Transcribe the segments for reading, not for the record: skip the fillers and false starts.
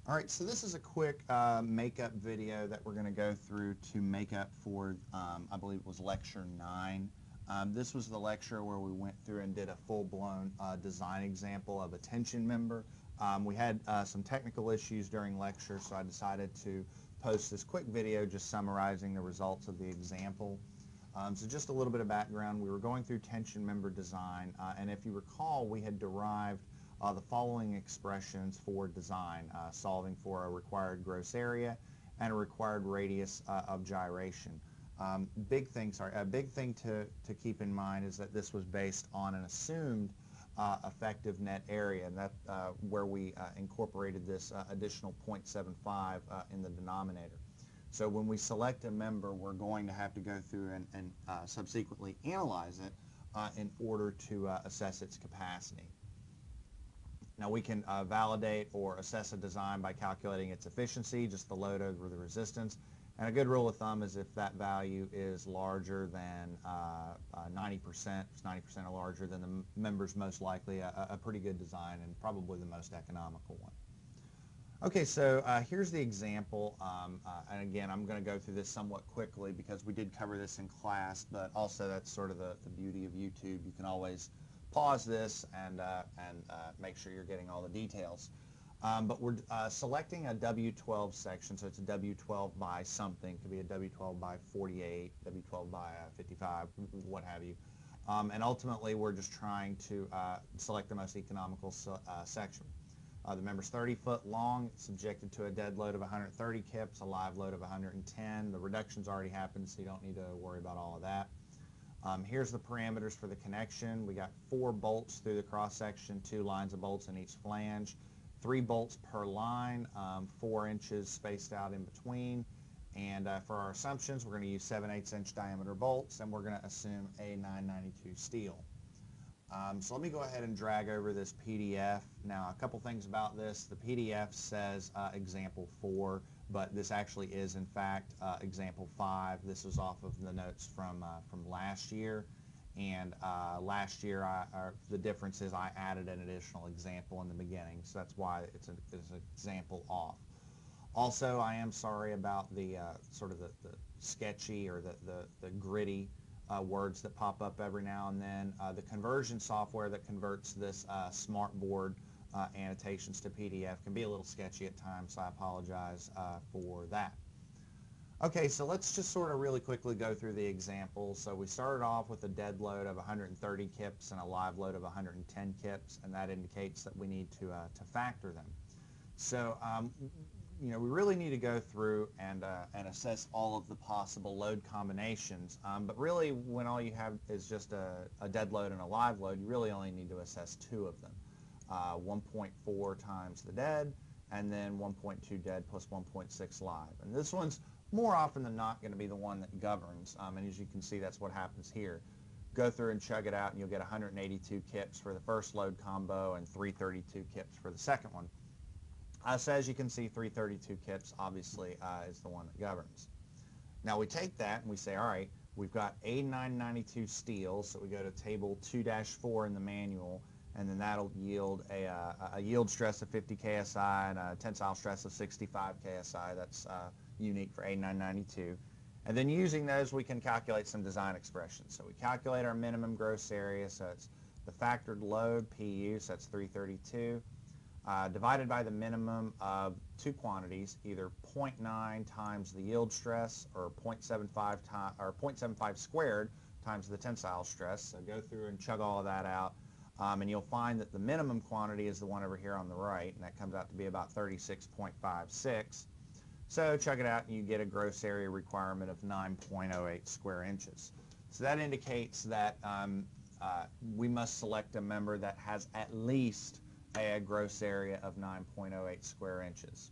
Alright, so this is a quick makeup video that we're going to go through to make up for, I believe it was lecture 9. This was the lecture where we went through and did a full-blown design example of a tension member. We had some technical issues during lecture, so I decided to post this quick video just summarizing the results of the example. So just a little bit of background. We were going through tension member design, and if you recall, we had derived the following expressions for design, solving for a required gross area and a required radius of gyration. Big thing to keep in mind is that this was based on an assumed effective net area, and that where we incorporated this additional 0.75 in the denominator. So when we select a member, we're going to have to go through and subsequently analyze it in order to assess its capacity. Now we can validate or assess a design by calculating its efficiency, just the load over the resistance. And a good rule of thumb is if that value is larger than 90%, if it's 90% or larger, then the member's most likely a pretty good design and probably the most economical one. Okay, so here's the example, and again, I'm going to go through this somewhat quickly because we did cover this in class, but also that's sort of the beauty of YouTube. You can always pause this and make sure you're getting all the details. But we're selecting a W12 section, so it's a W12 by something. It could be a W12 by 48, W12 by 55, what have you. And ultimately, we're just trying to select the most economical section. The member's 30 foot long, it's subjected to a dead load of 130 kips, a live load of 110. The reduction's already happened, so you don't need to worry about all of that. Here's the parameters for the connection. We got 4 bolts through the cross section, 2 lines of bolts in each flange, 3 bolts per line, 4 inches spaced out in between. And for our assumptions, we're going to use 7/8 inch diameter bolts, and we're going to assume a 992 steel. So let me go ahead and drag over this PDF. Now, a couple things about this. The PDF says example 4, but this actually is, in fact, example 5. This was off of the notes from last year. And last year, the difference is I added an additional example in the beginning, so that's why it's an example off. Also, I am sorry about the sort of the sketchy or the gritty words that pop up every now and then. The conversion software that converts this smartboard annotations to PDF can be a little sketchy at times, so I apologize for that. Okay, so let's just sort of really quickly go through the example. So we started off with a dead load of 130 kips and a live load of 110 kips, and that indicates that we need to factor them. So you know, we really need to go through and assess all of the possible load combinations. But really, when all you have is just a dead load and a live load, you really only need to assess 2 of them. 1.4 times the dead, and then 1.2 dead plus 1.6 live. And this one's more often than not going to be the one that governs. And as you can see, that's what happens here. Go through and chug it out, and you'll get 182 kips for the first load combo and 332 kips for the second one. So as you can see, 332 kips obviously is the one that governs. Now we take that and we say, all right, we've got a 992 steel, so we go to table 2-4 in the manual, and then that'll yield a yield stress of 50 KSI and a tensile stress of 65 KSI. That's unique for A992. And then using those, we can calculate some design expressions. So we calculate our minimum gross area, so it's the factored load, PU, so that's 332. Divided by the minimum of 2 quantities, either 0.9 times the yield stress or 0.75 squared times the tensile stress. So go through and chug all of that out, and you'll find that the minimum quantity is the one over here on the right, and that comes out to be about 36.56. So chug it out and you get a gross area requirement of 9.08 square inches. So that indicates that we must select a member that has at least a gross area of 9.08 square inches.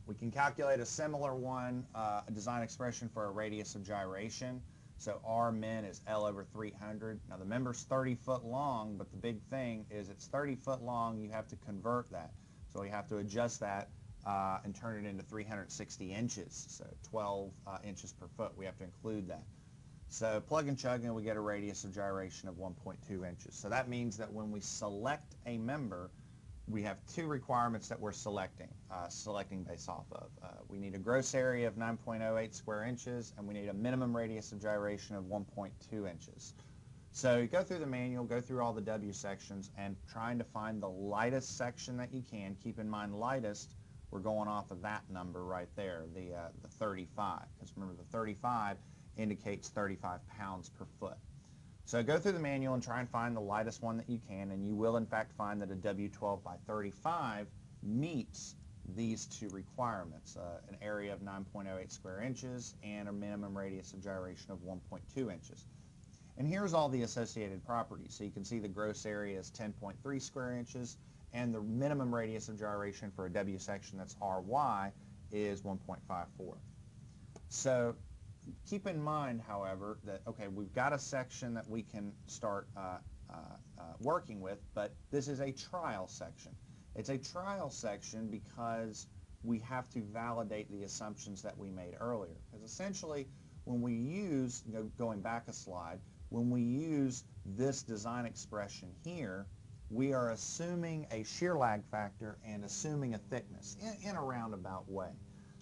We can calculate a similar one, a design expression for a radius of gyration. So R min is L over 300. Now the member's 30 foot long, but the big thing is it's 30 foot long, you have to convert that. So we have to adjust that and turn it into 360 inches, so 12 inches per foot. We have to include that. So plug and chug and we get a radius of gyration of 1.2 inches. So that means that when we select a member, we have two requirements that we're selecting based off of. We need a gross area of 9.08 square inches, and we need a minimum radius of gyration of 1.2 inches. So you go through the manual, go through all the W sections, and trying to find the lightest section that you can. Keep in mind lightest, we're going off of that number right there, the 35, because remember the 35 indicates 35 pounds per foot. So go through the manual and try and find the lightest one that you can, and you will in fact find that a W12 by 35 meets these two requirements, an area of 9.08 square inches and a minimum radius of gyration of 1.2 inches. And here's all the associated properties. So you can see the gross area is 10.3 square inches, and the minimum radius of gyration for a W section that's RY is 1.54. So keep in mind, however, that, okay, we've got a section that we can start working with, but this is a trial section. It's a trial section because we have to validate the assumptions that we made earlier. Because essentially, when we use, going back a slide, when we use this design expression here, we are assuming a shear lag factor and assuming a thickness in a roundabout way.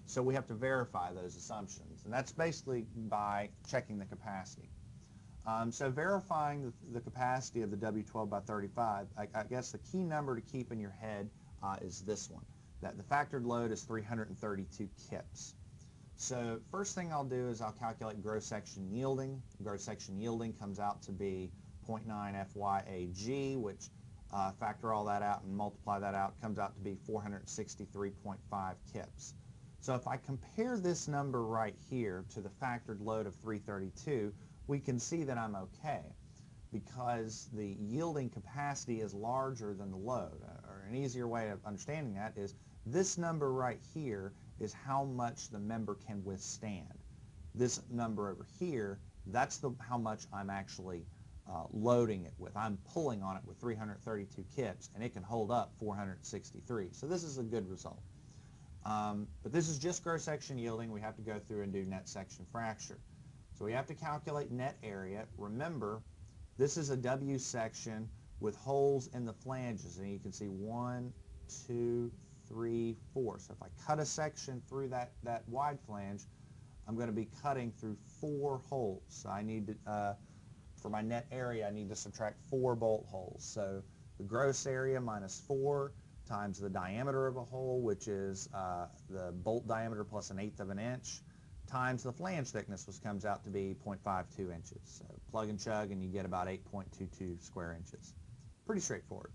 So we have to verify those assumptions, and that's basically by checking the capacity. So verifying the capacity of the W12 by 35, I guess the key number to keep in your head is this one, that the factored load is 332 kips. So first thing I'll do is I'll calculate gross section yielding. Gross section yielding comes out to be 0.9 FYAG, which factor all that out and multiply that out, comes out to be 463.5 kips. So if I compare this number right here to the factored load of 332, we can see that I'm okay because the yielding capacity is larger than the load. Or an easier way of understanding that is this number right here is how much the member can withstand. This number over here, that's how much I'm actually loading it with. I'm pulling on it with 332 kips, and it can hold up 463. So this is a good result. But this is just gross section yielding. We have to go through and do net section fracture. So we have to calculate net area. Remember, this is a W section with holes in the flanges, and you can see 1, 2, 3, 4. So if I cut a section through that wide flange, I'm going to be cutting through 4 holes. So I need to, for my net area, I need to subtract 4 bolt holes. So the gross area minus 4 times the diameter of a hole, which is the bolt diameter plus 1/8 of an inch, times the flange thickness, which comes out to be 0.52 inches. So plug and chug, and you get about 8.22 square inches. Pretty straightforward.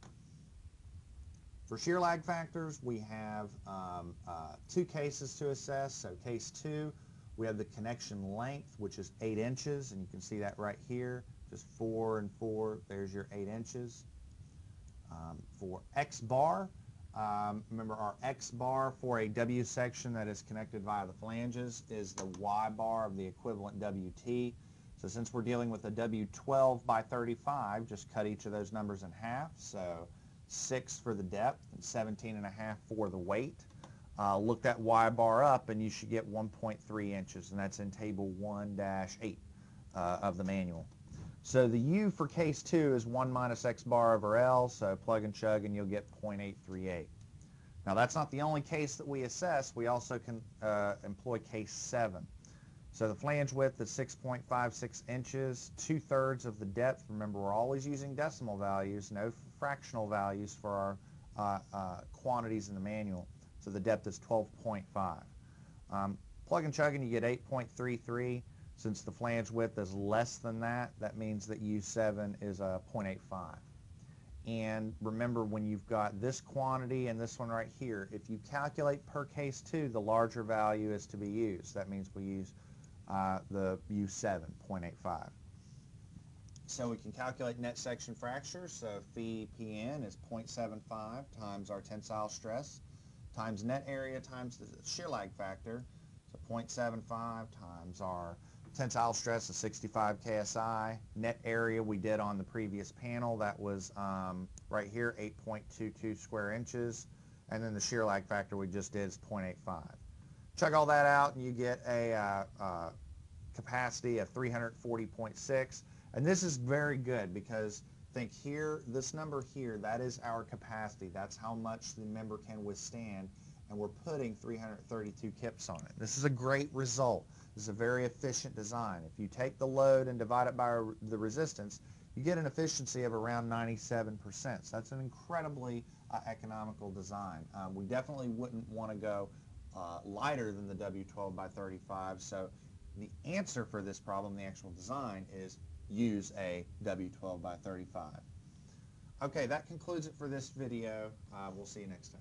For shear lag factors, we have 2 cases to assess. So case 2, we have the connection length, which is 8 inches, and you can see that right here, just 4 and 4, there's your 8 inches. For X bar, remember our X bar for a W section that is connected via the flanges is the Y bar of the equivalent WT. So since we're dealing with a W12 by 35, just cut each of those numbers in half. So 6 for the depth and 17.5 for the weight. Look that Y bar up and you should get 1.3 inches, and that's in table 1-8 of the manual. So the U for case 2 is 1 minus X bar over L, so plug and chug and you'll get 0.838. Now that's not the only case that we assess. We also can employ case 7. So the flange width is 6.56 inches, 2/3 of the depth. Remember, we're always using decimal values, no fractional values for our quantities in the manual. So the depth is 12.5. Plug and chug and you get 8.33. Since the flange width is less than that, that means that U7 is a 0.85. And remember, when you've got this quantity and this one right here, if you calculate per case 2, the larger value is to be used. That means we use the U7, 0.85. So we can calculate net section fracture. So phi PN is 0.75 times our tensile stress times net area times the shear lag factor. So 0.75 times our tensile stress is 65 KSI. Net area we did on the previous panel, that was right here, 8.22 square inches. And then the shear lag factor we just did is 0.85. Chug all that out and you get a capacity of 340.6. And this is very good because think here, this number here, that is our capacity. That's how much the member can withstand, and we're putting 332 kips on it. This is a great result. This is a very efficient design. If you take the load and divide it by the resistance, you get an efficiency of around 97%. So that's an incredibly economical design. We definitely wouldn't want to go lighter than the W12 by 35. So the answer for this problem, the actual design, is use a W12 by 35. Okay, that concludes it for this video. We'll see you next time.